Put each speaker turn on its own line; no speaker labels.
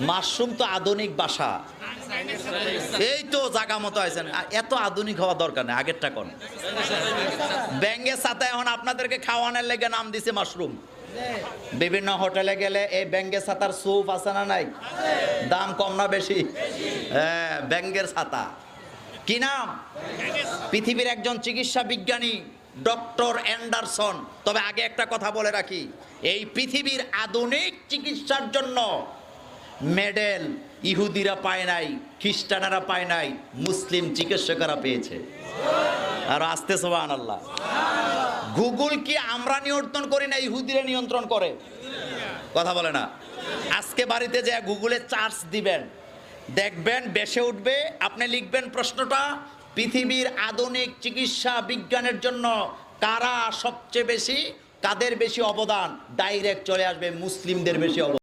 Mushroom তো আধুনিক ভাষা, এই তো জায়গা মতো আছেন, এত আধুনিক হওয়া দরকার নেই, আগেরটা কোন ব্যাঙ্গে সাথে এখন আপনাদেরকে খাওয়ানোর লেগে নাম দিছে মাশরুম। বিভিন্ন হোটেলে গেলে এই ব্যাঙ্গে ছাতার স্যুপ আছে না নাই? দাম কম না বেশি? হ্যাঁ, ব্যাঙ্গের ছাতা। কি নাম? পৃথিবীর একজন চিকিৎসা বিজ্ঞানী ডক্টর অ্যান্ডারসন। তবে আগে একটা কথা বলে রাখি, এই পৃথিবীর আধুনিক চিকিৎসার জন্য মেডেল ইহুদিরা পায় নাই, খ্রিস্টানেরা পায় নাই, মুসলিম চিকিৎসকেরা পেয়েছে। আর আসতে সুবহানাল্লাহ। গুগল কি আমরা নিয়ন্ত্রণ করি না, ইহুদিরা নিয়ন্ত্রণ করে? কথা বলে না। আজকে বাড়িতে যে গুগলে চার্জ দিবেন, দেখবেন বেশে উঠবে। আপনি লিখবেন প্রশ্নটা, পৃথিবীর আধুনিক চিকিৎসা বিজ্ঞানের জন্য কারা সবচেয়ে বেশি, কাদের বেশি অবদান, ডাইরেক্ট চলে আসবে মুসলিমদের বেশি অবদান।